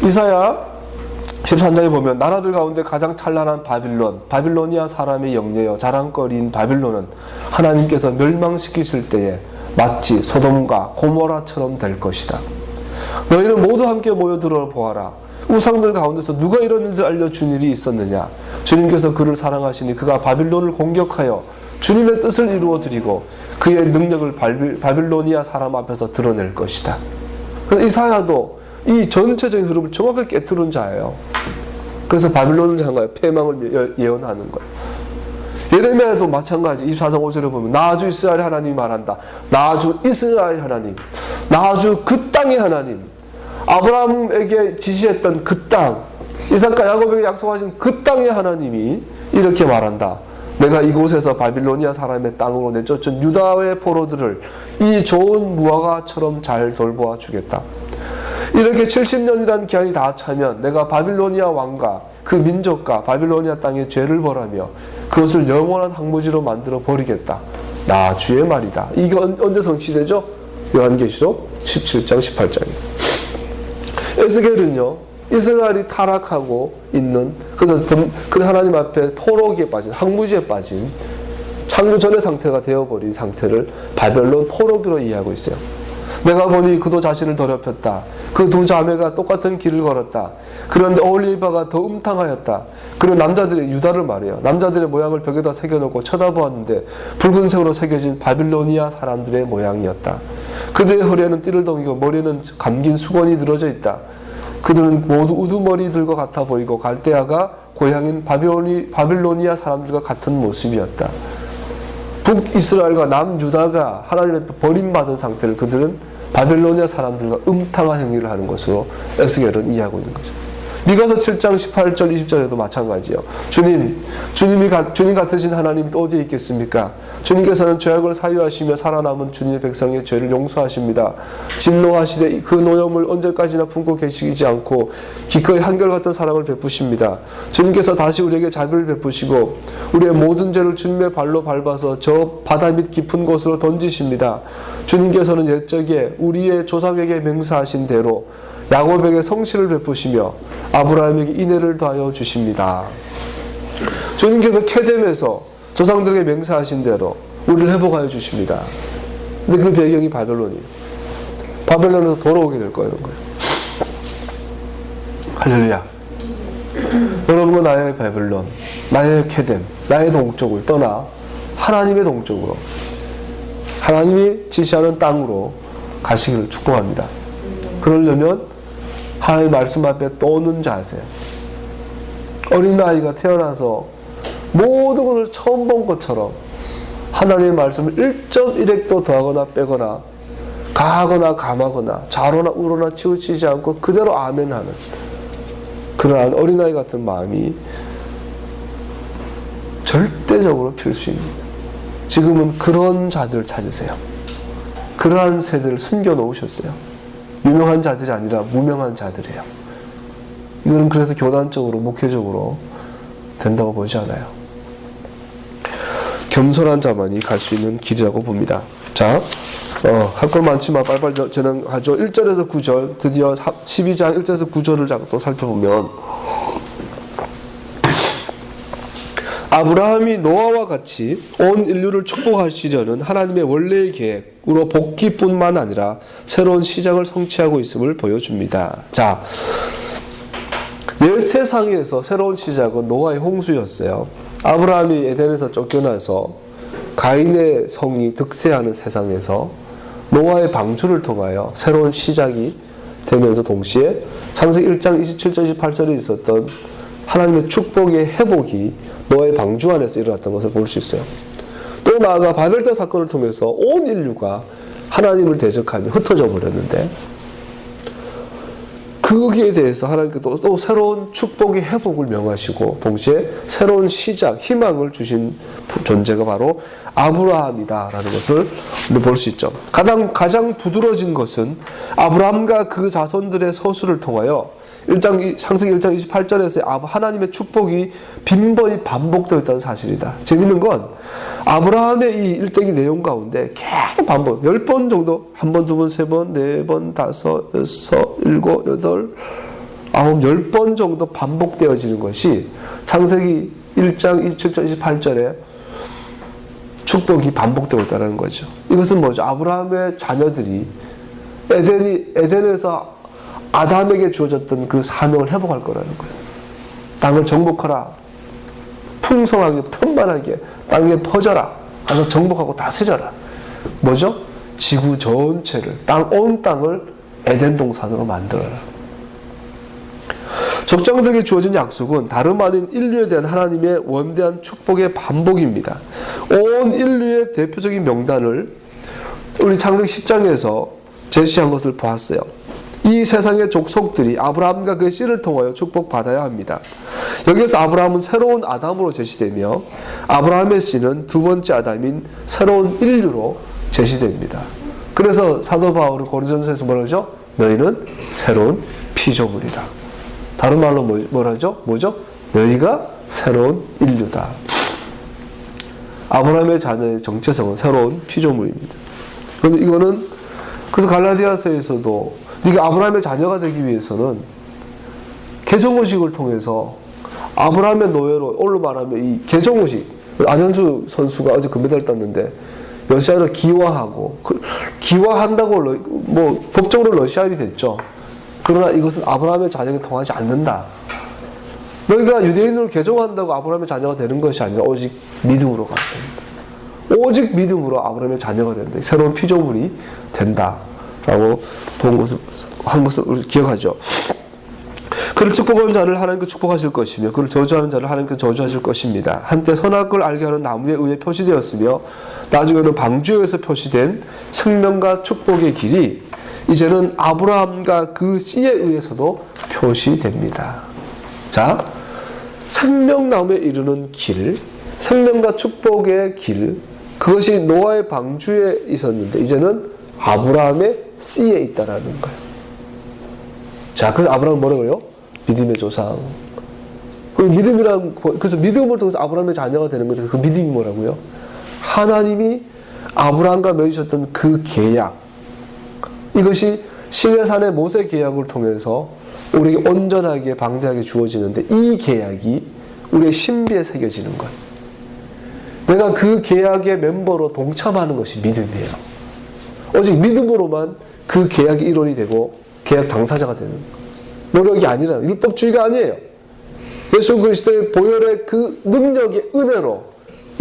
이사야 13장에 보면 나라들 가운데 가장 찬란한 바빌로니아 사람의 영예여 자랑거리인 바빌론은 하나님께서 멸망시키실 때에 마치 소돔과 고모라처럼 될 것이다. 너희는 모두 함께 모여들어 보아라. 우상들 가운데서 누가 이런 일을 알려준 일이 있었느냐. 주님께서 그를 사랑하시니 그가 바빌론을 공격하여 주님의 뜻을 이루어드리고 그의 능력을 바빌로니아 사람 앞에서 드러낼 것이다. 그래서 이사야도 이 전체적인 흐름을 정확하게 깨뜨린 자예요. 그래서 바빌론을 향하여 패망을 예언하는 거예요. 예레미야도 마찬가지. 24장 5절에 보면 나 주 이스라엘 하나님이 말한다. 나 주 이스라엘 하나님, 나 주 그 땅의 하나님, 아브라함에게 지시했던 그 땅, 이삭과 야곱에게 약속하신 그 땅의 하나님이 이렇게 말한다. 내가 이곳에서 바빌로니아 사람의 땅으로 내쫓은 유다의 포로들을 이 좋은 무화과처럼 잘 돌보아 주겠다. 이렇게 70년이라는 기한이 다 차면 내가 바빌로니아 왕과 그 민족과 바빌로니아 땅의 죄를 벌하며 그것을 영원한 황무지로 만들어 버리겠다. 나 주의 말이다. 이게 언제 성취되죠? 요한계시록 17장 18장입니다. 에스겔은요, 이스라엘이 타락하고 있는, 그래서 그 하나님 앞에 포로기에 빠진, 황무지에 빠진 창조 전의 상태가 되어버린 상태를 바벨론 포로기로 이해하고 있어요. 내가 보니 그도 자신을 더럽혔다. 그 두 자매가 똑같은 길을 걸었다. 그런데 오홀리바가 더 음탕하였다. 그런 남자들의 유다를 말해요. 남자들의 모양을 벽에다 새겨놓고 쳐다보았는데 붉은색으로 새겨진 바빌로니아 사람들의 모양이었다. 그들의 허리에는 띠를 덩이고 머리에는 감긴 수건이 늘어져 있다. 그들은 모두 우두머리들과 같아 보이고 갈대아가 고향인 바빌로니아 사람들과 같은 모습이었다. 북이스라엘과 남유다가 하나님 앞에 버림받은 상태를 그들은 바빌로니아 사람들과 음탕한 행위를 하는 것으로 에스겔은 이해하고 있는 거죠. 미가서 7장 18절 20절에도 마찬가지예요. 주님 같으신 하나님이 또 어디에 있겠습니까? 주님께서는 죄악을 사유하시며 살아남은 주님의 백성의 죄를 용서하십니다. 진노하시되 그 노염을 언제까지나 품고 계시지 않고 기꺼이 한결같은 사랑을 베푸십니다. 주님께서 다시 우리에게 자비를 베푸시고 우리의 모든 죄를 주님의 발로 밟아서 저 바다 밑 깊은 곳으로 던지십니다. 주님께서는 옛적에 우리의 조상에게 맹세하신 대로 야곱에게 성실을 베푸시며 아브라함에게 인애를 더하여 주십니다. 주님께서 케뎀에서 조상들에게 맹세하신 대로 우리를 회복하여 주십니다. 근데 그 배경이 바벨론이에요. 바벨론에서 돌아오게 될 거예요. 할렐루야. 여러분과 나의 바벨론, 나의 케뎀, 나의 동쪽을 떠나 하나님의 동쪽으로, 하나님이 지시하는 땅으로 가시기를 축복합니다. 그러려면 하나님의 말씀 앞에 떠오는 자세. 어린아이가 태어나서 모든 것을 처음 본 것처럼 하나님의 말씀을 1.1획도 더하거나 빼거나 가하거나 감하거나 좌로나 우로나 치우치지 않고 그대로 아멘하는 그러한 어린아이 같은 마음이 절대적으로 필수입니다. 지금은 그런 자들을 찾으세요. 그러한 세대를 숨겨놓으셨어요. 유명한 자들이 아니라 무명한 자들이에요. 이거는 그래서 교단적으로 목회적으로 된다고 보지 않아요. 겸손한 자만이 갈 수 있는 길이라고 봅니다. 자, 할 건 많지만 빨리빨리 진행하죠. 1절에서 9절, 드디어 12장 1절에서 9절을 또 살펴보면 아브라함이 노아와 같이 온 인류를 축복하시려는 하나님의 원래의 계획으로 복귀뿐만 아니라 새로운 시작을 성취하고 있음을 보여줍니다. 자, 옛 세상에서 새로운 시작은 노아의 홍수였어요. 아브라함이 에덴에서 쫓겨나서 가인의 성이 득세하는 세상에서 노아의 방주를 통하여 새로운 시작이 되면서 동시에 창세기 1장 27절 28절에 있었던 하나님의 축복의 회복이 노아의 방주 안에서 일어났던 것을 볼 수 있어요. 또 나아가 바벨탑 사건을 통해서 온 인류가 하나님을 대적하며 흩어져 버렸는데 거기에 대해서 하나님께서 또 새로운 축복의 회복을 명하시고 동시에 새로운 시작, 희망을 주신 존재가 바로 아브라함이다라는 것을 볼 수 있죠. 가장 두드러진 것은 아브라함과 그 자손들의 서술을 통하여 창세기 1장 28절에서 하나님의 축복이 빈번히 반복되었다는 사실이다. 재밌는 건 아브라함의 이 일대기 내용 가운데 계속 반복, 10번 정도, 1번, 2번, 3번, 4번, 5, 6, 7, 8, 10번 정도 반복되어지는 것이 창세기 1장 27절 28절에 축복이 반복되고 있다는 거죠. 이것은 뭐죠? 아브라함의 자녀들이 에덴에서 아담에게 주어졌던 그 사명을 회복할 거라는 거예요. 땅을 정복하라. 풍성하게 편만하게 땅에 퍼져라. 가서 정복하고 다스려라. 뭐죠? 지구 전체를, 온 땅을 에덴 동산으로 만들어라. 족장들에게 주어진 약속은 다름 아닌 인류에 대한 하나님의 원대한 축복의 반복입니다. 온 인류의 대표적인 명단을 우리 창세기 10장에서 제시한 것을 보았어요. 이 세상의 족속들이 아브라함과 그의 씨를 통하여 축복받아야 합니다. 여기에서 아브라함은 새로운 아담으로 제시되며 아브라함의 씨는 두 번째 아담인 새로운 인류로 제시됩니다. 그래서 사도 바울은 고린도전서에서 뭐라 그러죠? 너희는 새로운 피조물이라. 다른 말로 뭐라죠? 뭐죠? 너희가 새로운 인류다. 아브라함의 자녀의 정체성은 새로운 피조물입니다. 이거는 그래서 갈라디아서에서도 네가 아브라함의 자녀가 되기 위해서는 개정의식을 통해서 아브라함의 노예로 올로 말하면 이 개정의식, 안현수 선수가 어제 금메달 땄는데 러시아로 기화하고 기화한다고 뭐 법적으로 러시아인이 됐죠. 그러나 이것은 아브라함의 자녀에 통하지 않는다. 너희가 유대인으로 개종한다고 아브라함의 자녀가 되는 것이 아니라 오직 믿음으로 가야 됩니다. 오직 믿음으로 아브라함의 자녀가 된다. 새로운 피조물이 된다라고 한 것을 우리 기억하죠. 그를 축복하는 자를 하나님께 축복하실 것이며 그를 저주하는 자를 하나님께 저주하실 것입니다. 한때 선악을 알게 하는 나무에 의해 표시되었으며 나중에는 방주에 의해서 표시된 생명과 축복의 길이 이제는 아브라함과 그 씨에 의해서도 표시됩니다. 자, 생명나무에 이르는 길, 생명과 축복의 길, 그것이 노아의 방주에 있었는데 이제는 아브라함의 씨에 있다라는 거예요. 자, 그래서 아브라함은 뭐라고요? 믿음의 조상. 그래서 믿음을 통해서 아브라함의 자녀가 되는 건데 그 믿음이 뭐라고요? 하나님이 아브라함과 맺으셨던 그 계약, 이것이 시내산의 모세 계약을 통해서 우리에게 온전하게 방대하게 주어지는데 이 계약이 우리의 신비에 새겨지는 것. 내가 그 계약의 멤버로 동참하는 것이 믿음이에요. 오직 믿음으로만 그 계약이 일원이 되고 계약 당사자가 되는 것. 노력이 아니라 율법주의가 아니에요. 예수 그리스도의 보혈의 그 능력의 은혜로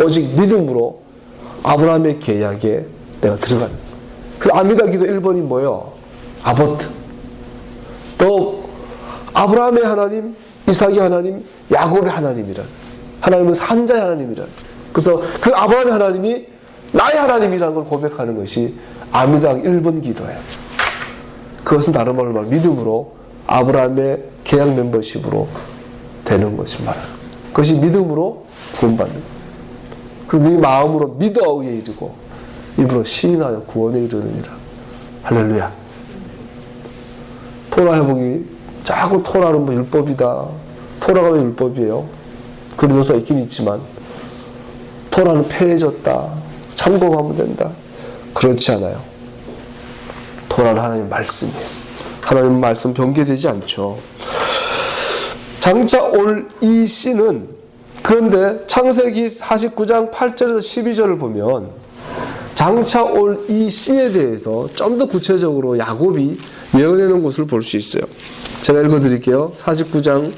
오직 믿음으로 아브라함의 계약에 내가 들어가는 거예요. 그 아미다 기도 1번이 뭐예요? 아버트. 또 아브라함의 하나님, 이삭의 하나님, 야곱의 하나님이란. 하나님은 산자의 하나님이란. 그래서 그 아브라함의 하나님이 나의 하나님이라는 걸 고백하는 것이 아미다 1번 기도예요. 그것은 다른 말로 말하면 믿음으로 아브라함의 계약 멤버십으로 되는 것을 말하는 거예요. 그것이 믿음으로 구원받는 거예요. 그래서 네 마음으로 믿어 의에 이르고 입으로 시인하여 구원에 이르느니라. 할렐루야. 토라 회복이 자꾸 토라는 뭐 율법이다. 토라가 왜 율법이에요? 그리도서 있긴 있지만 토라는 폐해졌다. 참고하면 된다. 그렇지 않아요. 토라는 하나님의 말씀이에요. 하나님의 말씀 변개되지 않죠. 장차 올 이 씨는 그런데 창세기 49장 8절에서 12절을 보면 장차 올 이 씨에 대해서 좀 더 구체적으로 야곱이 예언해 놓은 것을 볼 수 있어요. 제가 읽어드릴게요. 49장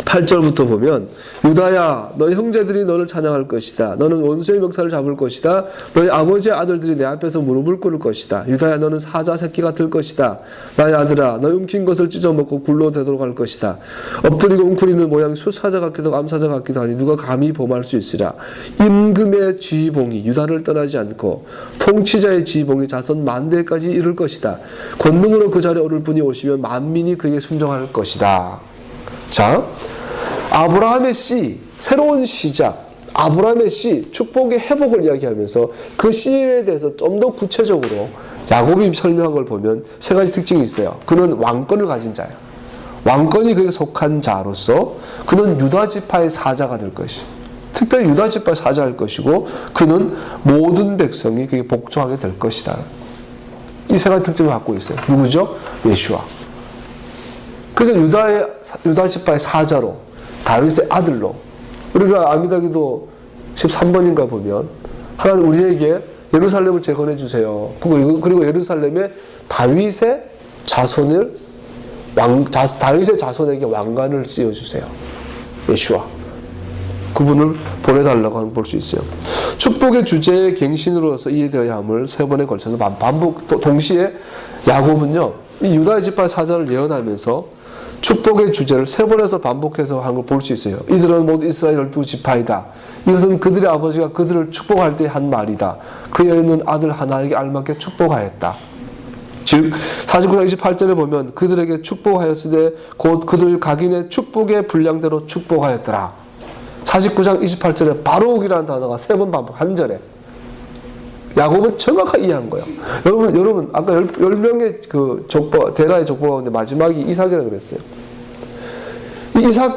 8절부터 보면 유다야 너희 형제들이 너를 찬양할 것이다. 너는 원수의 멱살을 잡을 것이다. 너희 아버지의 아들들이 내 앞에서 무릎을 꿇을 것이다. 유다야 너는 사자 새끼가 될 것이다. 나의 아들아 너희 움킨 것을 찢어먹고 굴로 되도록 할 것이다. 엎드리고 웅크리는 모양이 수사자 같기도 하고 암사자 같기도 하니 누가 감히 범할 수 있으랴. 임금의 지휘봉이 유다를 떠나지 않고 통치자의 지휘봉이 자손 만대까지 이를 것이다. 권능으로 그 자리에 오를 분이 오시면 만민이 그에게 순종할 것이다. 자, 아브라함의 씨, 새로운 시작, 아브라함의 씨, 축복의 회복을 이야기하면서 그 씨에 대해서 좀 더 구체적으로 야곱이 설명한 걸 보면 세 가지 특징이 있어요. 그는 왕권을 가진 자예요. 왕권이 그에게 속한 자로서 그는 유다지파의 사자가 될 것이고 특별히 유다지파의 사자일 것이고 그는 모든 백성이 그에게 복종하게 될 것이다. 이 세 가지 특징을 갖고 있어요. 누구죠? 예수와. 그래서 유다 지파의 사자로, 다윗의 아들로, 우리가 아미다기도 13번인가 보면 하나님 우리에게 예루살렘을 재건해 주세요. 그리고 예루살렘에 다윗의 자손에게 왕관을 씌워 주세요. 예수와 그분을 보내달라고 볼 수 있어요. 축복의 주제의 갱신으로서 이해되어야 함을 세 번에 걸쳐서 반복, 동시에 야곱은요, 이 유다의 지파 사자를 예언하면서 축복의 주제를 세 번에서 반복해서 한 걸 볼 수 있어요. 이들은 모두 이스라엘 12지파이다. 이것은 그들의 아버지가 그들을 축복할 때 한 말이다. 그에 있는 아들 하나에게 알맞게 축복하였다. 즉 49장 28절에 보면 그들에게 축복하였으되 곧 그들 각인의 축복의 분량대로 축복하였더라. 49장 28절에 바로옥이라는 단어가 세 번 반복, 한 절에. 야곱은 정확하게 이해한 거예요. 여러분 아까 10명의 그 데라의 족보 가운데 마지막이 이삭이라고 그랬어요.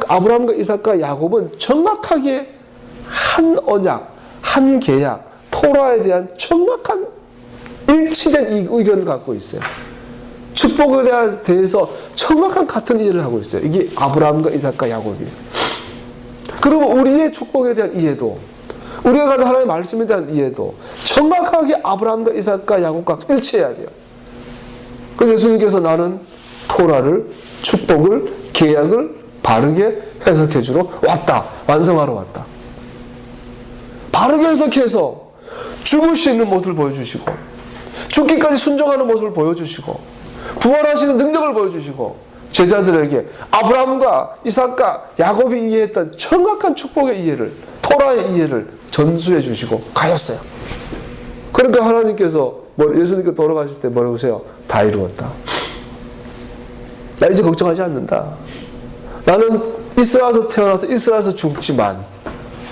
아브라함과 이삭과 야곱은 정확하게 한 언약, 한 계약, 토라에 대한 정확한 일치된 의견을 갖고 있어요. 축복에 대해서 정확한 같은 이해를 하고 있어요. 이게 아브라함과 이삭과 야곱이에요. 그리고 우리의 축복에 대한 이해도, 우리가 가는 하나님의 말씀에 대한 이해도 정확하게 아브라함과 이삭과 야곱과 일치해야 돼요. 그래서 예수님께서 나는 토라를, 축복을, 계약을 바르게 해석해 주러 왔다. 완성하러 왔다. 바르게 해석해서 죽을 수 있는 모습을 보여주시고, 죽기까지 순종하는 모습을 보여주시고, 부활하시는 능력을 보여주시고, 제자들에게 아브라함과 이삭과 야곱이 이해했던 정확한 축복의 이해를, 토라의 이해를 전수해 주시고 가셨어요. 그러니까 하나님께서 예수님께 돌아가실 때 뭐라고 하세요? 다 이루었다. 나 이제 걱정하지 않는다. 나는 이스라엘에서 태어나서 이스라엘에서 죽지만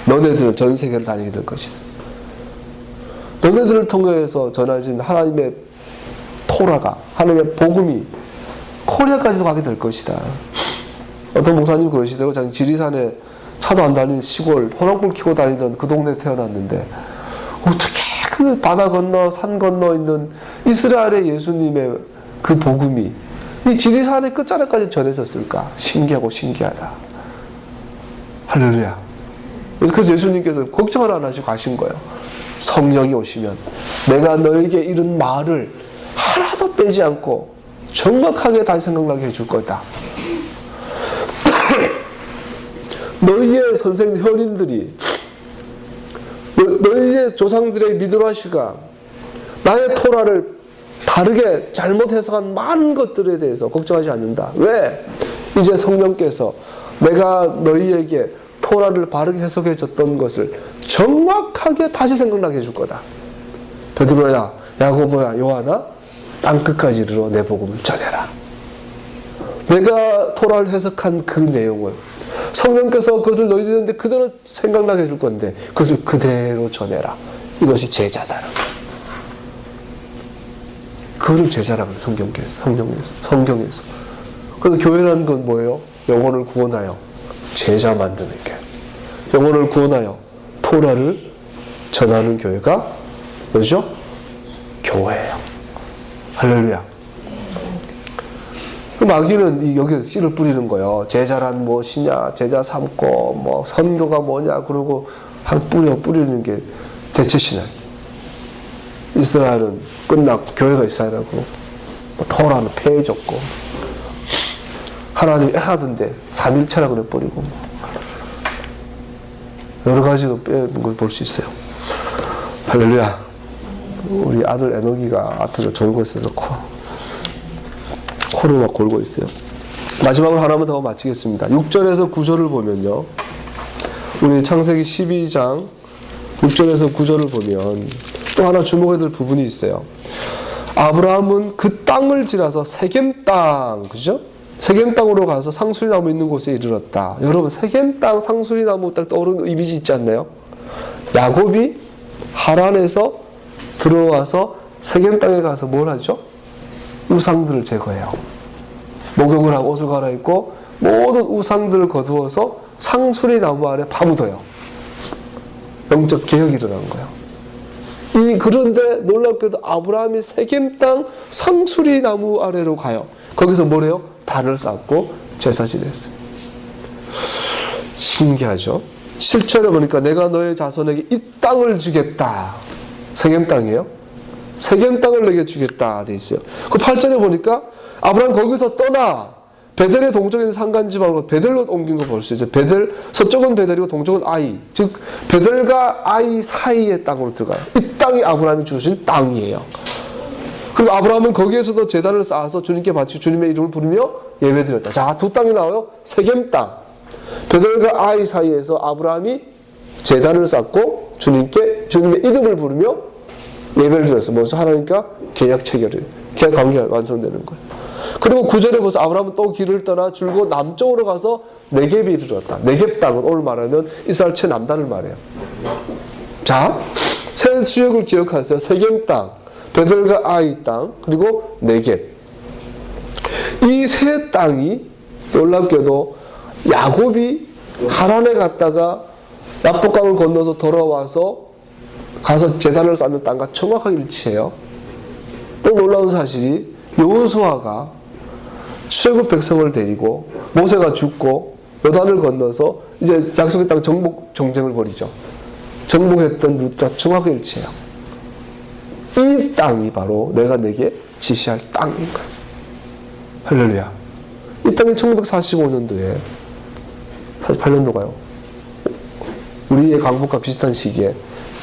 너네들은 전 세계를 다니게 될 것이다. 너네들을 통해서 전해진 하나님의 토라가, 하나님의 복음이 코리아까지도 가게 될 것이다. 어떤 목사님 그러시더라고요. 자기 지리산에 차도 안 다니는 시골, 호랑불 키고 다니던 그 동네에 태어났는데 어떻게 그 바다 건너 산 건너 있는 이스라엘의 예수님의 그 복음이 이 지리산의 끝자락까지 전해졌을까? 신기하고 신기하다. 할렐루야. 그래서 예수님께서 걱정을 안 하시고 가신 거예요. 성령이 오시면 내가 너에게 이런 말을 하나도 빼지 않고 정확하게 다시 생각나게 해줄 거다. 너희의 선생님, 현인들이, 너희의 조상들의 미드라시가 나의 토라를 다르게 잘못 해석한 많은 것들에 대해서 걱정하지 않는다. 왜? 이제 성령께서 내가 너희에게 토라를 바르게 해석해 줬던 것을 정확하게 다시 생각나게 해줄 거다. 베드로야, 야고보야, 요한아, 땅끝까지 이르러 내 복음을 전해라. 내가 토라를 해석한 그 내용을 성령께서 그것을 너희들한테 그대로 생각나게 해줄 건데 그것을 그대로 전해라. 이것이 제자다. 그거를 제자라고 해요. 성경에서. 그래서 교회라는 건 뭐예요? 영혼을 구원하여 제자 만드는 게. 영혼을 구원하여 토라를 전하는 교회가 뭐죠? 교회예요. 할렐루야. 그 마귀는 여기에 씨를 뿌리는 거예요. 제자란 무엇이냐, 제자 삼고, 선교가 뭐냐, 그러고 뿌리는 게 대체 신학. 이스라엘은 끝났고, 교회가 이스라엘하고, 토라는 폐해졌고, 하나님이 애하던데, 삼일체라고 그래버리고, 여러 가지로 빼는 걸 볼 수 있어요. 할렐루야. 우리 아들 에녹이가 앞에서 졸고 있어서 코를 막 골고 있어요. 마지막으로 하나만 더 마치겠습니다. 6절에서 9절을 보면요. 우리 창세기 12장 6절에서 9절을 보면 또 하나 주목해야 될 부분이 있어요. 아브라함은 그 땅을 지나서 세겜 땅, 그죠? 세겜 땅으로 가서 상수리나무 있는 곳에 이르렀다. 여러분, 세겜 땅, 상수리나무 딱 떠오르는 이미지 있지 않나요? 야곱이 하란에서 들어와서 세겜 땅에 가서 뭘 하죠? 우상들을 제거해요. 목욕을 하고 옷을 갈아입고 모든 우상들을 거두어서 상수리나무 아래 파묻어요. 영적 개혁이 일어난 거예요. 그런데 놀랍게도 아브라함이 세겜 땅 상수리나무 아래로 가요. 거기서 뭐래요? 단을 쌓고 제사 지냈어요. 신기하죠? 7절에 보니까 내가 너의 자손에게 이 땅을 주겠다. 세겜 땅이에요. 세겜 땅을 내게 주겠다 돼 있어요. 그 8절에 보니까 아브라함 거기서 떠나 베델의 동쪽에 있는 산간 지방으로 베델로 옮긴 거 볼 수 있어요. 베델, 서쪽은 베델이고 동쪽은 아이. 즉 베델과 아이 사이의 땅으로 들어가요. 이 땅이 아브라함이 주신 땅이에요. 그리고 아브라함은 거기에서도 제단을 쌓아서 주님께 바치고 주님의 이름을 부르며 예배드렸다. 자, 두 땅이 나와요. 세겜 땅. 베델과 아이 사이에서 아브라함이 제단을 쌓고 주님의 이름을 부르며 예배를 드렸어요. 먼저 하나님과 계약 체결을, 계약 관계가 완성되는 거예요. 그리고 9절에 보면서 아브라함은 또 길을 떠나 줄곧 남쪽으로 가서 네겝에 이르렀다. 네겝 땅은 오늘 말하면 이스라엘 최남단을 말해요. 자, 세 지역을 기억하세요. 세겜 땅, 베델과 아이 땅, 그리고 네겝. 이 세 땅이 놀랍게도 야곱이 하란에 갔다가 야복강을 건너서 돌아와서 가서 제단을 쌓는 땅과 정확하게 일치해요. 또 놀라운 사실이 여호수아가 출애굽 백성을 데리고 모세가 죽고 요단을 건너서 이제 약속의 땅 정복 정쟁을 벌이죠. 정복했던 루트와 정확하게 일치해요. 이 땅이 바로 내가 내게 지시할 땅인 거예요. 할렐루야. 이 땅이 1945년도에 48년도가요. 우리의 광복과 비슷한 시기에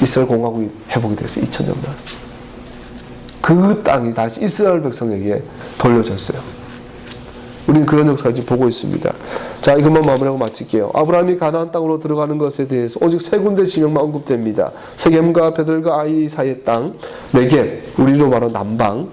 이스라엘 공화국이 회복이 됐어요. 2000년대. 그 땅이 다시 이스라엘 백성에게 돌려졌어요. 우리는 그런 역사를 지금 보고 있습니다. 자, 이것만 마무리하고 마칠게요. 아브라함이 가나안 땅으로 들어가는 것에 대해서 오직 세 군데 지명만 언급됩니다. 세겜과 베델과 아이 사이의 땅, 네겝, 우리로 말하는 남방.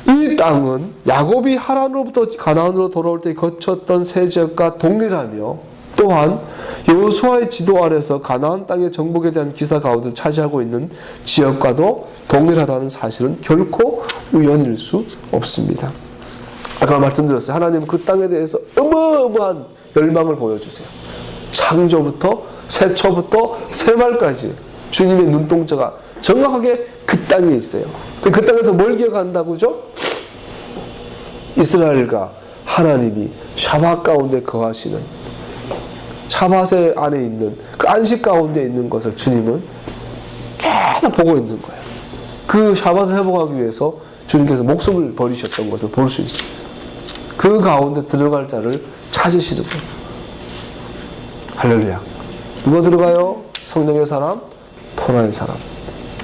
이 땅은 야곱이 하란으로부터 가나안으로 돌아올 때 거쳤던 세 지역과 동일하며 또한 여호수아의 지도 아래서 가나안 땅의 정복에 대한 기사 가운데 차지하고 있는 지역과도 동일하다는 사실은 결코 우연일 수 없습니다. 아까 말씀드렸어요. 하나님은 그 땅에 대해서 어마어마한 열망을 보여주세요. 창조부터 세초부터 세말까지 주님의 눈동자가 정확하게 그 땅에 있어요. 그 땅에서 뭘 기억한다고죠? 이스라엘과 하나님이 샤밧 가운데 거하시는, 샤밧의 안에 있는 그 안식 가운데 있는 것을 주님은 계속 보고 있는 거예요. 그 샤밧을 회복하기 위해서 주님께서 목숨을 버리셨던 것을 볼 수 있어요. 그 가운데 들어갈 자를 찾으시는 거예요. 할렐루야. 누가 들어가요? 성령의 사람, 토라의 사람.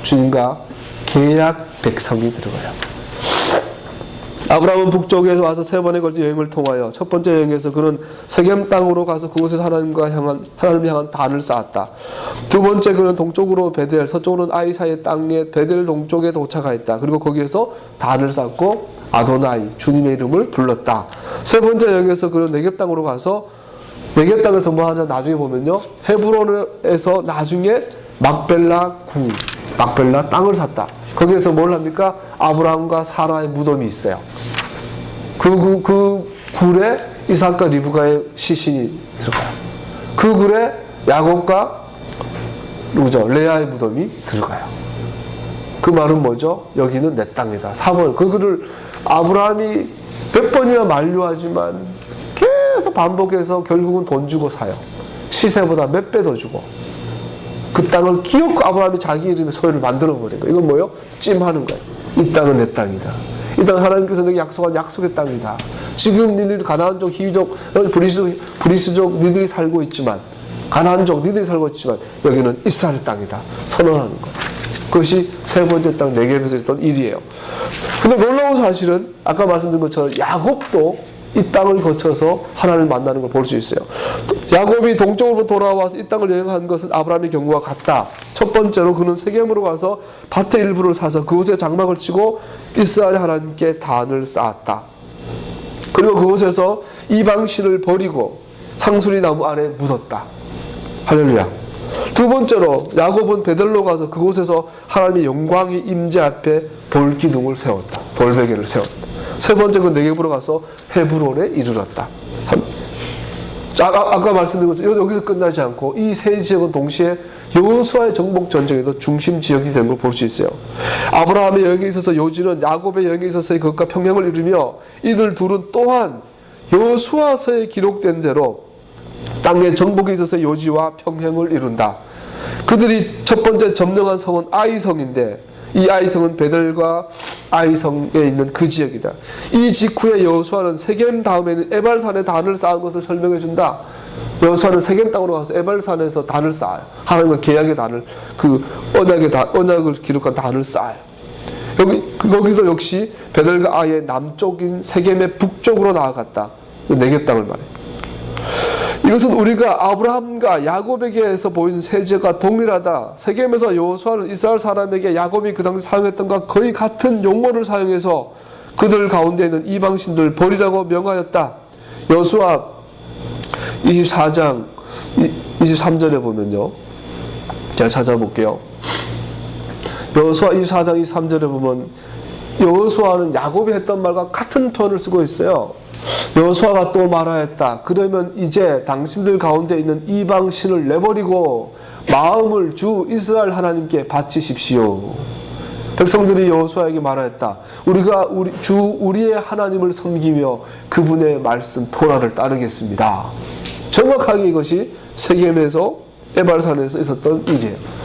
주님과 계약 백성이 들어가요. 아브라함은 북쪽에서 와서 세 번에 걸쳐 여행을 통하여 첫 번째 여행에서 그는 세겜 땅으로 가서 그곳에서 하나님을 향한 단을 쌓았다. 두 번째 그는 동쪽으로 베델, 서쪽으로는 아이 사이의 땅에 베델 동쪽에 도착하였다. 그리고 거기에서 단을 쌓고 아도나이, 주님의 이름을 불렀다. 세 번째 여행에서 그는 네겝 땅으로 가서 네겝 땅에서 뭐 하냐 나중에 보면요. 헤브론에서 나중에 막벨라 땅을 샀다. 거기에서 뭘 합니까? 아브라함과 사라의 무덤이 있어요. 그 굴에 이삭과 리브가의 시신이 들어가요. 그 굴에 야곱과 누구죠? 레아의 무덤이 들어가요. 그 말은 뭐죠? 여기는 내 땅이다. 4번. 그 글을 아브라함이 몇 번이나 만류하지만 계속 반복해서 결국은 돈 주고 사요. 시세보다 몇 배 더 주고. 그 땅을 기어코 아브라함이 자기 이름의 소유를 만들어버린 거예요. 이건 뭐예요? 찜하는 거예요. 이 땅은 내 땅이다. 이 땅은 하나님께서 내게 약속한 약속의 땅이다. 지금 니들 가나안족, 히위족, 브리스족 니들이 살고 있지만, 가나안족 니들이 살고 있지만 여기는 이스라엘 땅이다. 선언하는 거예요. 그것이 세 번째 땅 네겝에서 있었던 일이에요. 근데 놀라운 사실은 아까 말씀드린 것처럼 야곱도 이 땅을 거쳐서 하나님을 만나는 걸 볼 수 있어요. 야곱이 동쪽으로 돌아와서 이 땅을 여행한 것은 아브라함의 경우와 같다. 첫 번째로 그는 세겜으로 가서 밭의 일부를 사서 그곳에 장막을 치고 이스라엘 하나님께 단을 쌓았다. 그리고 그곳에서 이방신을 버리고 상수리 나무 안에 묻었다. 할렐루야. 두 번째로 야곱은 베델로 가서 그곳에서 하나님의 영광의 임재 앞에 돌기둥을 세웠다. 돌베개를 세웠다. 세 번째 그 네겝으로 가서 헤브론에 이르렀다. 아까 말씀드린 것처럼 여기서 끝나지 않고 이 세 지역은 동시에 여호수아의 정복 전쟁에도 중심 지역이 되는 걸 볼 수 있어요. 아브라함의 여행에 있어서 요지는 야곱의 여행에 있어서의 것과 평행을 이루며 이들 둘은 또한 여호수아서에 기록된 대로 땅의 정복에 있어서 요지와 평행을 이룬다. 그들이 첫 번째 점령한 성은 아이성인데 이 아이성은 베델과 아이성에 있는 그 지역이다. 이 직후에 여호수아는 세겜 다음에는 에발산에 단을 쌓은 것을 설명해 준다. 여호수아는 세겜 땅으로 가서 에발산에서 단을 쌓아요. 하나님과 계약의 단을, 그 언약을 기록한 단을 쌓아요. 거기도 역시 베델과 아이의 남쪽인 세겜의 북쪽으로 나아갔다. 네겝 땅을 말해요. 이것은 우리가 아브라함과 야곱에게서 보이는 세제가 동일하다. 세겜에서 여호수아는 이스라엘 사람에게 야곱이 그 당시 사용했던 것과 거의 같은 용어를 사용해서 그들 가운데 있는 이방신들을 버리라고 명하였다. 여호수아 24장 23절에 보면요. 제가 찾아볼게요. 여호수아 24장 23절에 보면 여호수아는 야곱이 했던 말과 같은 표현을 쓰고 있어요. 여호수아가 또 말하였다. 그러면 이제 당신들 가운데 있는 이방 신을 내버리고 마음을 주 이스라엘 하나님께 바치십시오. 백성들이 여호수아에게 말하였다. 우리가 우리의 하나님을 섬기며 그분의 말씀 토라를 따르겠습니다. 정확하게 이것이 세겜에서 에발산에서 있었던 일이에요.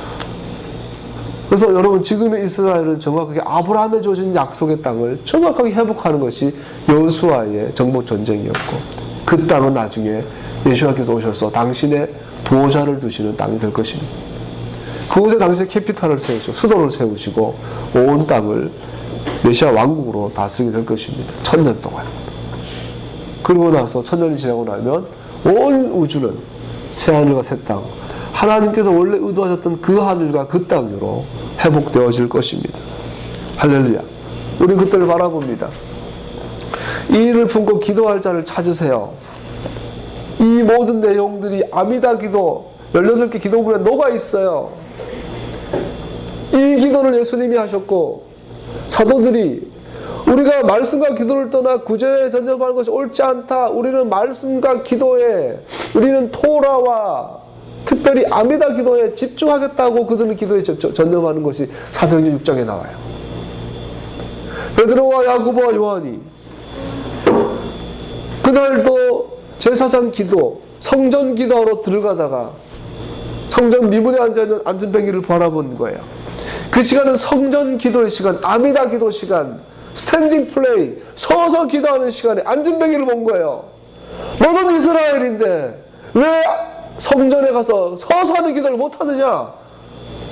그래서 여러분, 지금의 이스라엘은 정확하게 아브라함에 주어진 약속의 땅을 정확하게 회복하는 것이 여호수아의 정복 전쟁이었고, 그 땅은 나중에 예수님께서 오셔서 당신의 보호자를 두시는 땅이 될 것입니다. 그곳에 당시에 캐피탈을 세우시고 수도를 세우시고 온 땅을 메시아 왕국으로 다스리게 될 것입니다. 1000년 동안. 그러고 나서 1000년이 지나고 나면 온 우주는 새하늘과 새 땅, 하나님께서 원래 의도하셨던 그 하늘과 그 땅으로 회복되어질 것입니다. 할렐루야. 우리 그때를 바라봅니다. 이 일을 품고 기도할 자를 찾으세요. 이 모든 내용들이 아미다 기도 18개 기도문에 녹아 있어요. 이 기도를 예수님이 하셨고, 사도들이 우리가 말씀과 기도를 떠나 구제에 전념하는 것이 옳지 않다. 우리는 말씀과 기도에, 우리는 토라와 특별히 아미다 기도에 집중하겠다고 그들은 기도에 전념하는 것이 사도행전 6장에 나와요. 베드로와 야고보와 요한이 그날도 제사장 기도, 성전 기도하러 들어가다가 성전 미문에 앉아있는 안전뱅이를 바라본 거예요. 그 시간은 성전 기도의 시간, 아미다 기도 시간, 스탠딩 플레이, 서서 기도하는 시간에 안전뱅이를 본 거예요. 너는 이스라엘인데 왜 성전에 가서 서서 하는 기도를 못하느냐?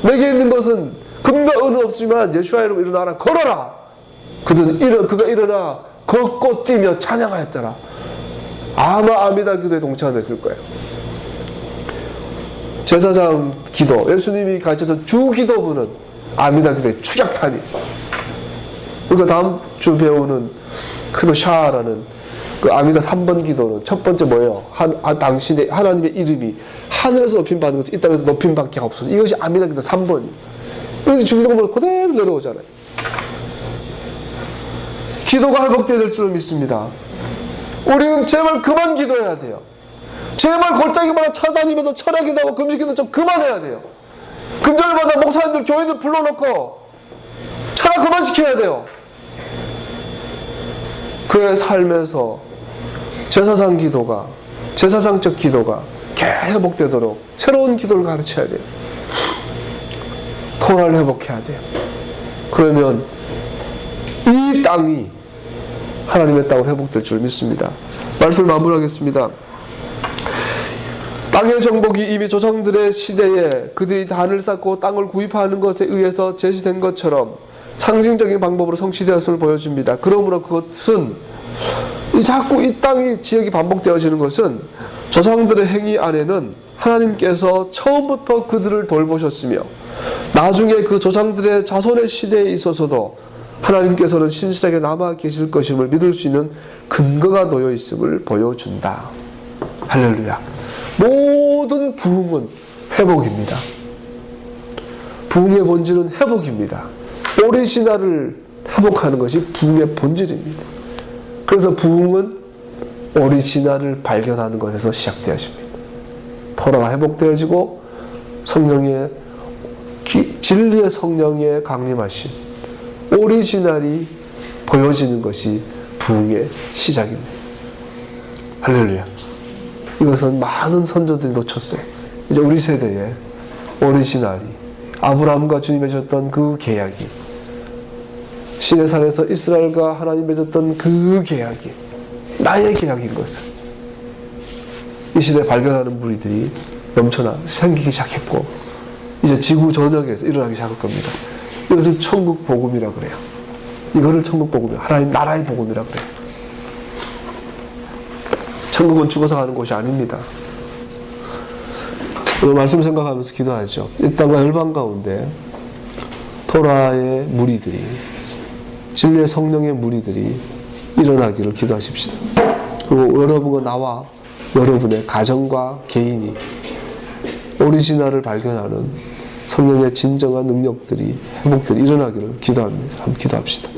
내게 있는 것은 금과 은은 없지만 예수와 이름으로 일어나라, 걸어라. 그가 일어나 걷고 뛰며 찬양하였더라. 아마 아미다 기도에 동참했을 거예요. 제사장 기도, 예수님이 가르쳤던 주 기도부는 아미다 기도의 축약판이. 우리가 다음 주 배우는 크도샤라는 그 아미다 3번 기도는 첫 번째 뭐예요? 당신의 하나님의 이름이 하늘에서 높임받는 것이 이 땅에서 높임받게 하옵소서. 이것이 아미다 기도 3번이에요. 이것이 주기도문으로 그대로 내려오잖아요. 기도가 회복되어야 될 줄로 믿습니다. 우리는 제발 그만 기도해야 돼요. 제발 골짜기마다 찾아다니면서 철야기도하고 금식기도 좀 그만해야 돼요. 금절마다 목사님들, 교인들 불러놓고 철야 그만 시켜야 돼요. 그의 삶에서 제사장 기도가, 제사장적 기도가 회복되도록 새로운 기도를 가르쳐야 돼요. 토라를 회복해야 돼요. 그러면 이 땅이 하나님의 땅으로 회복될 줄 믿습니다. 말씀을 마무리하겠습니다. 땅의 정복이 이미 조상들의 시대에 그들이 단을 쌓고 땅을 구입하는 것에 의해서 제시된 것처럼 상징적인 방법으로 성취되었음을 보여줍니다. 그러므로 그것은 자꾸 이 땅의 지역이 반복되어지는 것은 조상들의 행위 안에는 하나님께서 처음부터 그들을 돌보셨으며 나중에 그 조상들의 자손의 시대에 있어서도 하나님께서는 신실하게 남아 계실 것임을 믿을 수 있는 근거가 놓여 있음을 보여준다. 할렐루야. 모든 부흥은 회복입니다. 부흥의 본질은 회복입니다. 오리지널을 회복하는 것이 부흥의 본질입니다. 그래서 부흥은 오리지널을 발견하는 것에서 시작되어집니다. 토라가 회복되어지고 성령의 진리의 성령의 강림하심, 오리지널이 보여지는 것이 부흥의 시작입니다. 할렐루야. 이것은 많은 선조들이 놓쳤어요. 이제 우리 세대에 오리지널이 아브라함과 주님이 맺었던 그 계약이, 신의 산에서 이스라엘과 하나님 맺었던 그 계약이 나의 계약인 것을 이 시대에 발견하는 무리들이 넘쳐나 생기기 시작했고, 이제 지구 전역에서 일어나기 시작할 겁니다. 이것을 천국 복음이라 그래요. 이거를 천국 복음이야. 하나님 나라의 복음이라 그래요. 천국은 죽어서 가는 곳이 아닙니다. 오늘 말씀 생각하면서 기도하죠. 이 땅과 열방 가운데 토라의 무리들이, 진리의 성령의 무리들이 일어나기를 기도하십시다. 그리고 여러분과 나와 여러분의 가정과 개인이 오리지널을 발견하는 성령의 진정한 능력들이, 행복들이 일어나기를 기도합니다. 한번 기도합시다.